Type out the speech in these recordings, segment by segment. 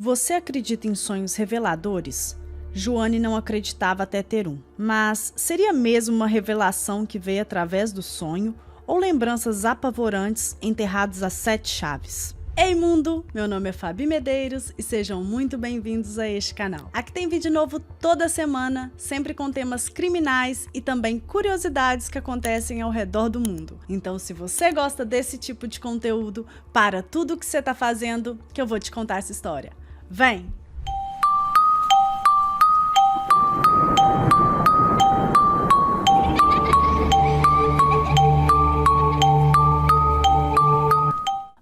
Você acredita em sonhos reveladores? Joane não acreditava até ter um. Mas seria mesmo uma revelação que veio através do sonho ou lembranças apavorantes enterradas a 7 chaves? Ei mundo, meu nome é Fabi Medeiros e sejam muito bem-vindos a este canal. Aqui tem vídeo novo toda semana, sempre com temas criminais e também curiosidades que acontecem ao redor do mundo. Então se você gosta desse tipo de conteúdo, para tudo o que você está fazendo que eu vou te contar essa história. Vem!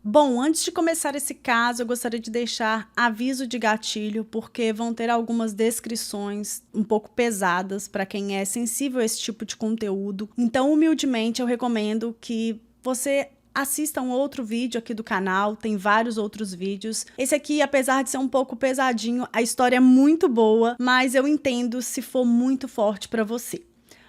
Bom, antes de começar esse caso, eu gostaria de deixar aviso de gatilho, porque vão ter algumas descrições um pouco pesadas para quem é sensível a esse tipo de conteúdo. Então, humildemente, eu recomendo que você assista um outro vídeo aqui do canal, tem vários outros vídeos. Esse aqui, apesar de ser um pouco pesadinho, a história é muito boa, mas eu entendo se for muito forte para você.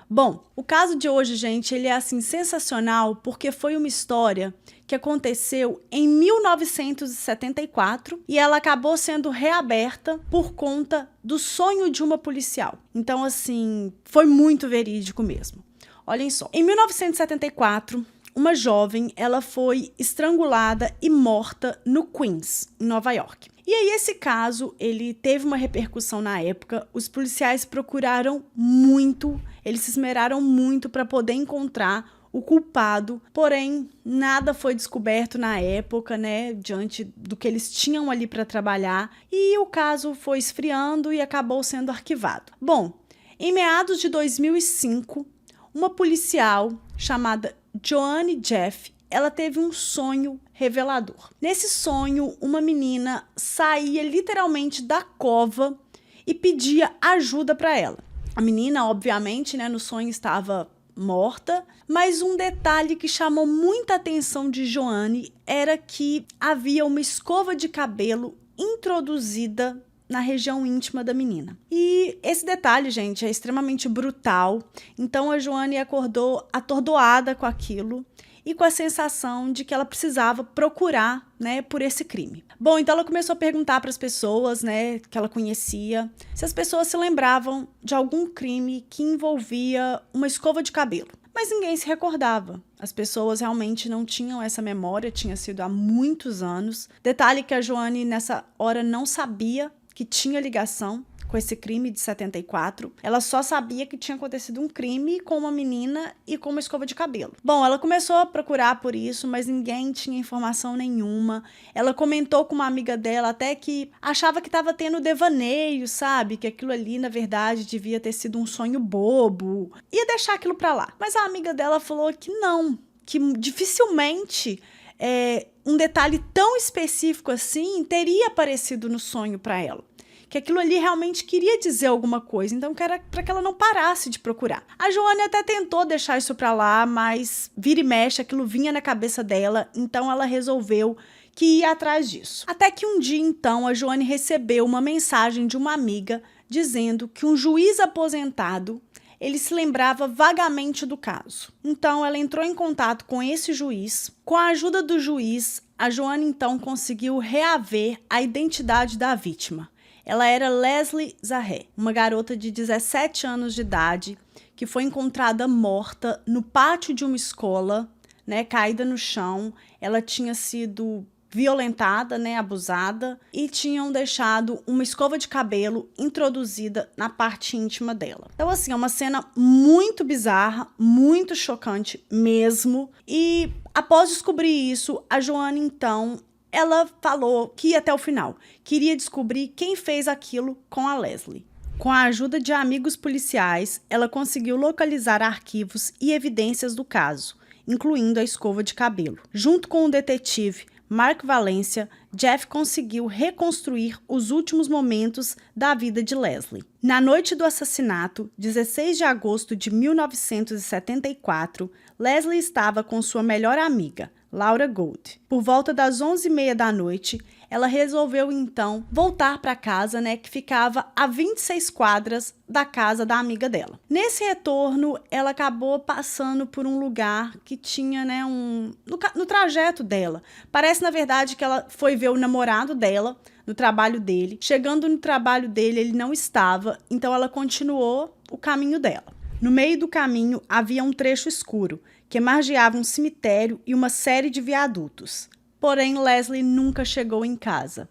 Bom, o caso de hoje, gente, ele é assim sensacional porque foi uma história que aconteceu em 1974 e ela acabou sendo reaberta por conta do sonho de uma policial. Então, assim, foi muito verídico mesmo. Olhem só, em 1974, uma jovem, ela foi estrangulada e morta no Queens, em Nova York. E aí esse caso, ele teve uma repercussão na época, os policiais procuraram muito, eles se esmeraram muito para poder encontrar o culpado, porém nada foi descoberto na época, né, diante do que eles tinham ali para trabalhar, e o caso foi esfriando e acabou sendo arquivado. Bom, em meados de 2005, uma policial chamada Joanne Jeff, ela teve um sonho revelador. Nesse sonho, uma menina saía literalmente da cova e pedia ajuda para ela. A menina, obviamente, né, no sonho estava morta, mas um detalhe que chamou muita atenção de Joanne era que havia uma escova de cabelo introduzida na região íntima da menina. E esse detalhe, gente, é extremamente brutal. Então a Joanne acordou atordoada com aquilo e com a sensação de que ela precisava procurar, né, por esse crime. Bom, então ela começou a perguntar para as pessoas, né, que ela conhecia, se as pessoas se lembravam de algum crime que envolvia uma escova de cabelo. Mas ninguém se recordava. As pessoas realmente não tinham essa memória, tinha sido há muitos anos. Detalhe que a Joanne nessa hora não sabia que tinha ligação com esse crime de 74. Ela só sabia que tinha acontecido um crime com uma menina e com uma escova de cabelo. Bom, ela começou a procurar por isso, mas ninguém tinha informação nenhuma. Ela comentou com uma amiga dela até que achava que estava tendo devaneio, sabe? Que aquilo ali, na verdade, devia ter sido um sonho bobo. Ia deixar aquilo pra lá. Mas a amiga dela falou que não, que dificilmente um detalhe tão específico assim teria aparecido no sonho para ela. Que aquilo ali realmente queria dizer alguma coisa, então que era para que ela não parasse de procurar. A Joanne até tentou deixar isso para lá, mas vira e mexe, aquilo vinha na cabeça dela, então ela resolveu que ia atrás disso. Até que um dia, então, a Joanne recebeu uma mensagem de uma amiga dizendo que um juiz aposentado ele se lembrava vagamente do caso. Então, ela entrou em contato com esse juiz. Com a ajuda do juiz, a Joanne, então, conseguiu reaver a identidade da vítima. Ela era Leslie Zahé, uma garota de 17 anos de idade que foi encontrada morta no pátio de uma escola, né, caída no chão. Ela tinha sido violentada, né, abusada, e tinham deixado uma escova de cabelo introduzida na parte íntima dela. Então, assim, é uma cena muito bizarra, muito chocante mesmo. E após descobrir isso, a Joanne, então, ela falou que ia até o final, queria descobrir quem fez aquilo com a Leslie. Com a ajuda de amigos policiais, ela conseguiu localizar arquivos e evidências do caso, incluindo a escova de cabelo. Junto com o detetive Mark Valencia, Jeff conseguiu reconstruir os últimos momentos da vida de Leslie. Na noite do assassinato, 16 de agosto de 1974, Leslie estava com sua melhor amiga, Laura Gold. Por volta das 11h30 da noite, ela resolveu então voltar para casa, né, que ficava a 26 quadras da casa da amiga dela. Nesse retorno, ela acabou passando por um lugar que tinha, né, no trajeto dela. Parece, na verdade, que ela foi ver o namorado dela no trabalho dele. Chegando no trabalho dele, ele não estava, então ela continuou o caminho dela. No meio do caminho havia um trecho escuro, que margeava um cemitério e uma série de viadutos. Porém, Leslie nunca chegou em casa.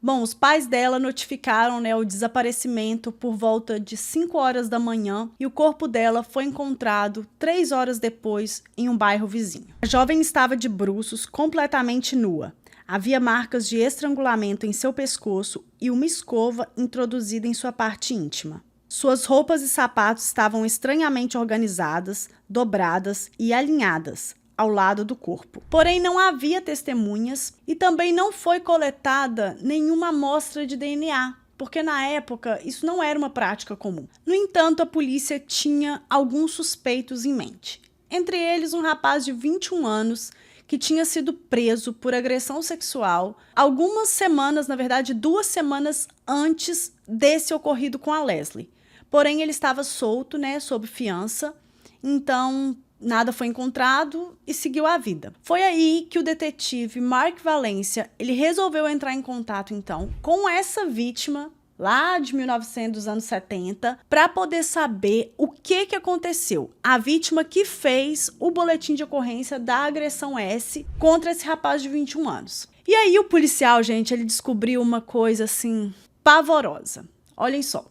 Bom, os pais dela notificaram, o desaparecimento por volta de 5 horas da manhã e o corpo dela foi encontrado 3 horas depois em um bairro vizinho. A jovem estava de bruços, completamente nua. Havia marcas de estrangulamento em seu pescoço e uma escova introduzida em sua parte íntima. Suas roupas e sapatos estavam estranhamente organizadas, dobradas e alinhadas ao lado do corpo. Porém, não havia testemunhas e também não foi coletada nenhuma amostra de DNA, porque na época isso não era uma prática comum. No entanto, a polícia tinha alguns suspeitos em mente. Entre eles, um rapaz de 21 anos que tinha sido preso por agressão sexual algumas semanas, na verdade 2 semanas antes desse ocorrido com a Leslie. Porém, ele estava solto, sob fiança, então nada foi encontrado e seguiu a vida. Foi aí que o detetive Mark Valencia, ele resolveu entrar em contato, então, com essa vítima, lá de 1900, dos anos 70, para poder saber o que aconteceu. A vítima que fez o boletim de ocorrência da agressão S contra esse rapaz de 21 anos. E aí o policial, gente, ele descobriu uma coisa, assim, pavorosa. Olhem só.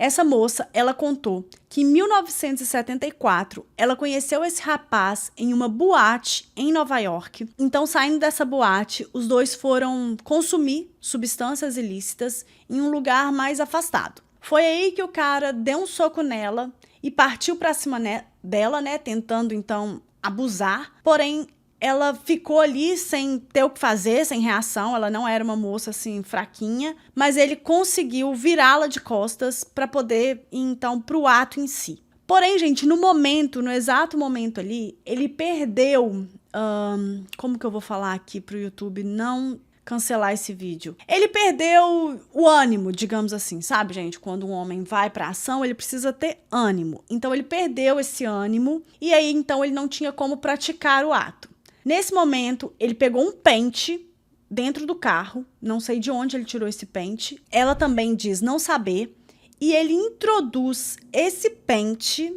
Essa moça, ela contou que em 1974, ela conheceu esse rapaz em uma boate em Nova York. Então, saindo dessa boate, os dois foram consumir substâncias ilícitas em um lugar mais afastado. Foi aí que o cara deu um soco nela e partiu para cima dela, tentando, então, abusar. Porém, ela ficou ali sem ter o que fazer, sem reação. Ela não era uma moça assim fraquinha, mas ele conseguiu virá-la de costas para poder ir então para o ato em si. Porém, gente, no exato momento ali, ele perdeu, como que eu vou falar aqui pro YouTube não cancelar esse vídeo? Ele perdeu o ânimo, digamos assim, sabe, gente? Quando um homem vai pra ação, ele precisa ter ânimo. Então, ele perdeu esse ânimo e aí, então, ele não tinha como praticar o ato. Nesse momento, ele pegou um pente dentro do carro, não sei de onde ele tirou esse pente, ela também diz não saber, e ele introduz esse pente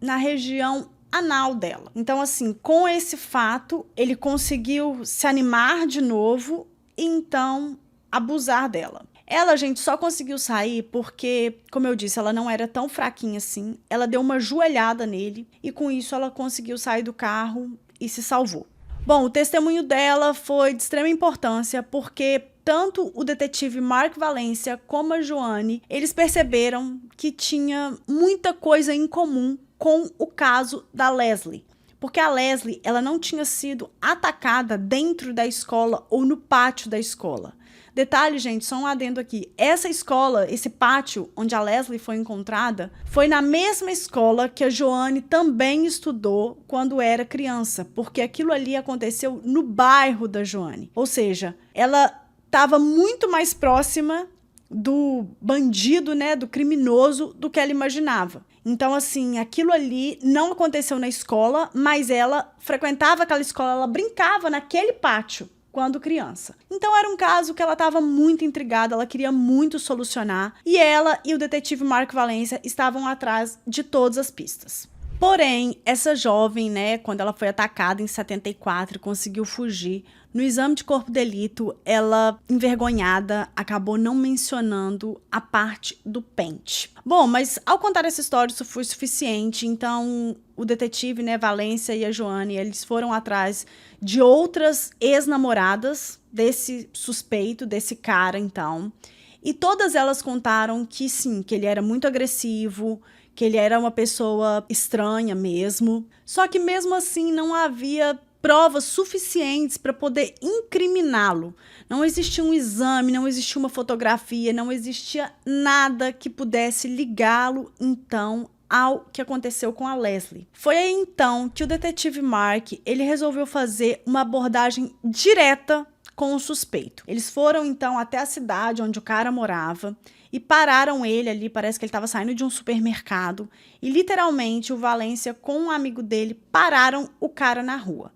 na região anal dela. Então, assim, com esse fato, ele conseguiu se animar de novo e, então, abusar dela. Ela, gente, só conseguiu sair porque, como eu disse, ela não era tão fraquinha assim. Ela deu uma joelhada nele e, com isso, ela conseguiu sair do carro e se salvou. Bom, o testemunho dela foi de extrema importância porque tanto o detetive Mark Valencia como a Joanne, eles perceberam que tinha muita coisa em comum com o caso da Leslie. Porque a Leslie, ela não tinha sido atacada dentro da escola ou no pátio da escola. Detalhe, gente, só um adendo aqui. Essa escola, esse pátio onde a Leslie foi encontrada, foi na mesma escola que a Joanne também estudou quando era criança, porque aquilo ali aconteceu no bairro da Joanne. Ou seja, ela estava muito mais próxima do bandido, do criminoso, do que ela imaginava. Então, assim, aquilo ali não aconteceu na escola, mas ela frequentava aquela escola, ela brincava naquele pátio quando criança. Então era um caso que ela estava muito intrigada, ela queria muito solucionar, e ela e o detetive Mark Valencia estavam atrás de todas as pistas. Porém, essa jovem, quando ela foi atacada em 74, conseguiu fugir. No exame de corpo de delito, ela, envergonhada, acabou não mencionando a parte do pente. Bom, mas ao contar essa história, isso foi suficiente. Então, o detetive, Valencia e a Joanne, eles foram atrás de outras ex-namoradas desse suspeito, desse cara, então. E todas elas contaram que sim, que ele era muito agressivo, que ele era uma pessoa estranha mesmo. Só que mesmo assim não havia provas suficientes para poder incriminá-lo. Não existia um exame, não existia uma fotografia, não existia nada que pudesse ligá-lo, então, ao que aconteceu com a Leslie. Foi aí, então, que o detetive Mark, ele resolveu fazer uma abordagem direta com o suspeito. Eles foram, então, até a cidade onde o cara morava e pararam ele ali, parece que ele estava saindo de um supermercado, e literalmente o Valencia com um amigo dele pararam o cara na rua.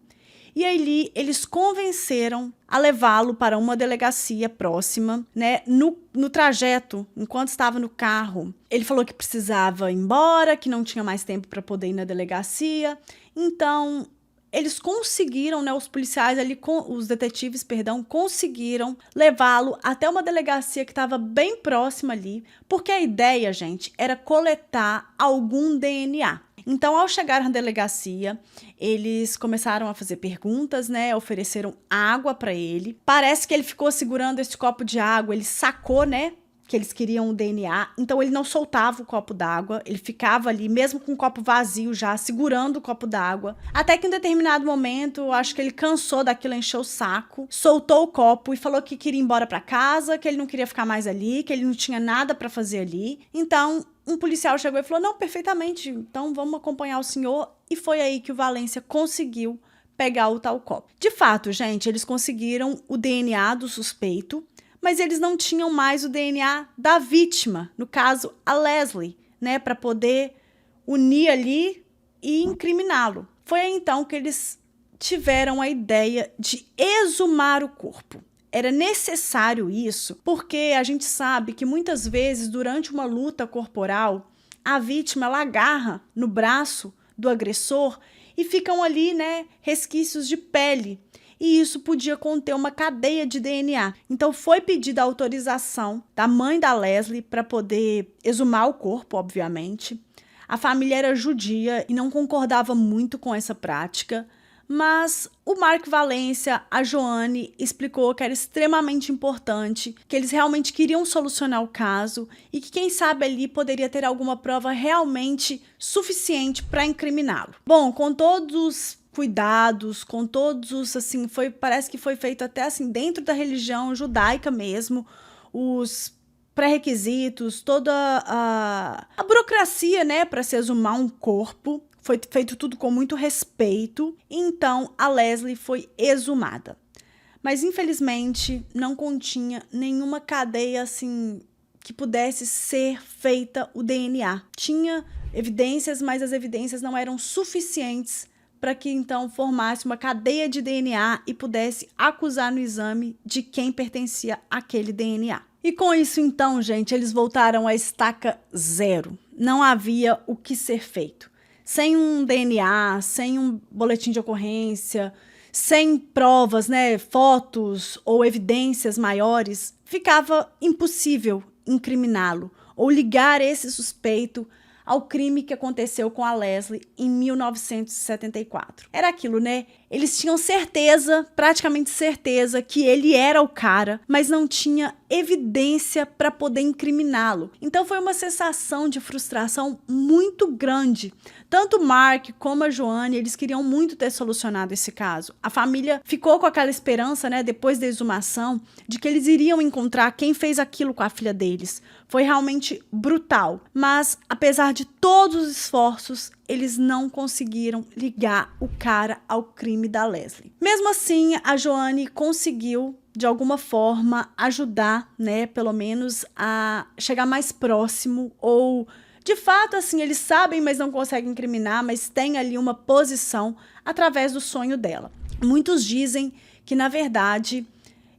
e aí eles convenceram a levá-lo para uma delegacia próxima, né? No trajeto, enquanto estava no carro, ele falou que precisava ir embora, que não tinha mais tempo para poder ir na delegacia. Então, eles conseguiram, né, os detetives, conseguiram levá-lo até uma delegacia que estava bem próxima ali, porque a ideia, gente, era coletar algum DNA. Então, ao chegar na delegacia, eles começaram a fazer perguntas, né, ofereceram água para ele. Parece que ele ficou segurando esse copo de água, ele sacou, né, que eles queriam o DNA, então ele não soltava o copo d'água, ele ficava ali, mesmo com o copo vazio já, segurando o copo d'água, até que em determinado momento, acho que ele cansou daquilo, encheu o saco, soltou o copo e falou que queria ir embora para casa, que ele não queria ficar mais ali, que ele não tinha nada para fazer ali. Então, um policial chegou e falou, não, perfeitamente, então vamos acompanhar o senhor, e foi aí que o Valência conseguiu pegar o tal copo. De fato, gente, eles conseguiram o DNA do suspeito, mas eles não tinham mais o DNA da vítima, no caso, a Leslie, né, para poder unir ali e incriminá-lo. Foi aí, então, que eles tiveram a ideia de exumar o corpo. Era necessário isso, porque a gente sabe que muitas vezes, durante uma luta corporal, a vítima ela agarra no braço do agressor e ficam ali, né, resquícios de pele. E isso podia conter uma cadeia de DNA. Então foi pedida a autorização da mãe da Leslie para poder exumar o corpo, obviamente. A família era judia e não concordava muito com essa prática, mas o Mark Valência, a Joanne, explicou que era extremamente importante, que eles realmente queriam solucionar o caso e que quem sabe ali poderia ter alguma prova realmente suficiente para incriminá-lo. Bom, com todos cuidados, com todos os, assim, parece que foi feito até assim dentro da religião judaica mesmo, os pré-requisitos, toda a burocracia, né, para se exumar um corpo, foi feito tudo com muito respeito. Então a Leslie foi exumada, mas infelizmente não continha nenhuma cadeia assim que pudesse ser feita o DNA. Tinha evidências, mas as evidências não eram suficientes para que então formasse uma cadeia de DNA e pudesse acusar no exame de quem pertencia àquele DNA. E com isso então, gente, eles voltaram à estaca zero. Não havia o que ser feito. Sem um DNA, sem um boletim de ocorrência, sem provas, né, fotos ou evidências maiores, ficava impossível incriminá-lo ou ligar esse suspeito ao crime que aconteceu com a Leslie em 1974. Era aquilo, né? Eles tinham certeza, praticamente certeza, que ele era o cara, mas não tinha evidência para poder incriminá-lo. Então foi uma sensação de frustração muito grande. Tanto o Mark como a Joanne, eles queriam muito ter solucionado esse caso. A família ficou com aquela esperança, né, depois da exumação, de que eles iriam encontrar quem fez aquilo com a filha deles. Foi realmente brutal. Mas, apesar de todos os esforços, eles não conseguiram ligar o cara ao crime da Leslie. Mesmo assim, a Joanne conseguiu, de alguma forma, ajudar, né, pelo menos a chegar mais próximo, ou de fato, assim, eles sabem, mas não conseguem incriminar, mas tem ali uma posição através do sonho dela. Muitos dizem que, na verdade,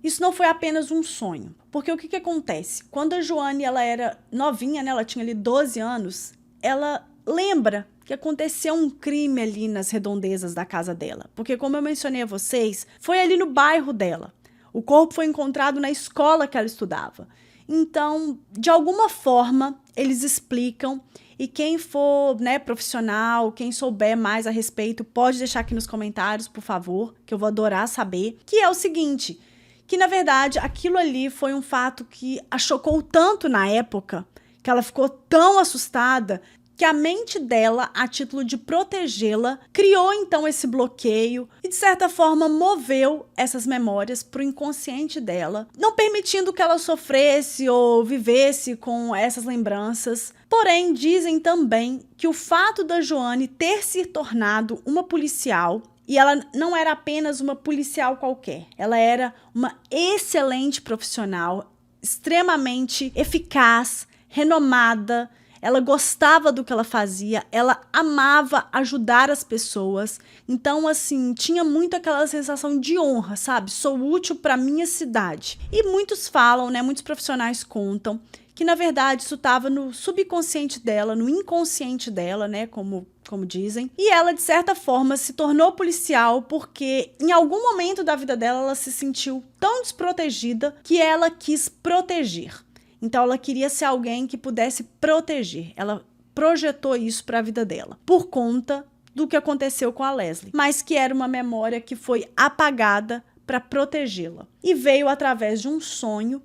isso não foi apenas um sonho. Porque o que acontece? Quando a Joanne ela era novinha, né, ela tinha ali 12 anos, ela lembra que aconteceu um crime ali nas redondezas da casa dela. Porque, como eu mencionei a vocês, foi ali no bairro dela. O corpo foi encontrado na escola que ela estudava. Então, de alguma forma, eles explicam, e quem for, né, profissional, quem souber mais a respeito, pode deixar aqui nos comentários, por favor, que eu vou adorar saber, que é o seguinte, que na verdade aquilo ali foi um fato que a chocou tanto na época, que ela ficou tão assustada, que a mente dela, a título de protegê-la, criou então esse bloqueio e de certa forma moveu essas memórias para o inconsciente dela, não permitindo que ela sofresse ou vivesse com essas lembranças. Porém, dizem também que o fato da Joanne ter se tornado uma policial, e ela não era apenas uma policial qualquer, ela era uma excelente profissional, extremamente eficaz, renomada. ela gostava do que ela fazia, ela amava ajudar as pessoas. Então, assim, tinha muito aquela sensação de honra, sabe? Sou útil para minha cidade. E muitos falam, né? Muitos profissionais contam que, na verdade, isso estava no subconsciente dela, no inconsciente dela, né? Como dizem. E ela, de certa forma, se tornou policial porque, em algum momento da vida dela, ela se sentiu tão desprotegida que ela quis proteger. Então, ela queria ser alguém que pudesse proteger. Ela projetou isso para a vida dela, por conta do que aconteceu com a Leslie, mas que era uma memória que foi apagada para protegê-la. E veio através de um sonho.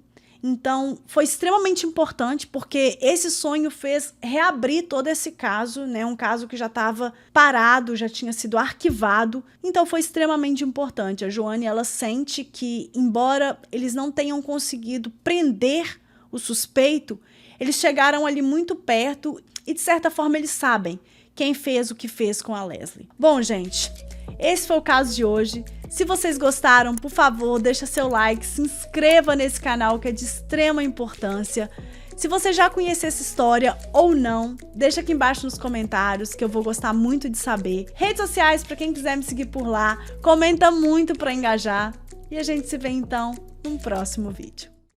Então, foi extremamente importante porque esse sonho fez reabrir todo esse caso, né? Um caso que já estava parado, já tinha sido arquivado. Então, foi extremamente importante. A Joane, ela sente que, embora eles não tenham conseguido prender o suspeito, eles chegaram ali muito perto e, de certa forma, eles sabem quem fez o que fez com a Leslie. Bom, gente, esse foi o caso de hoje. Se vocês gostaram, por favor, deixa seu like, se inscreva nesse canal que é de extrema importância. Se você já conhece essa história ou não, deixa aqui embaixo nos comentários que eu vou gostar muito de saber. Redes sociais, para quem quiser me seguir por lá, comenta muito para engajar. E a gente se vê então num próximo vídeo.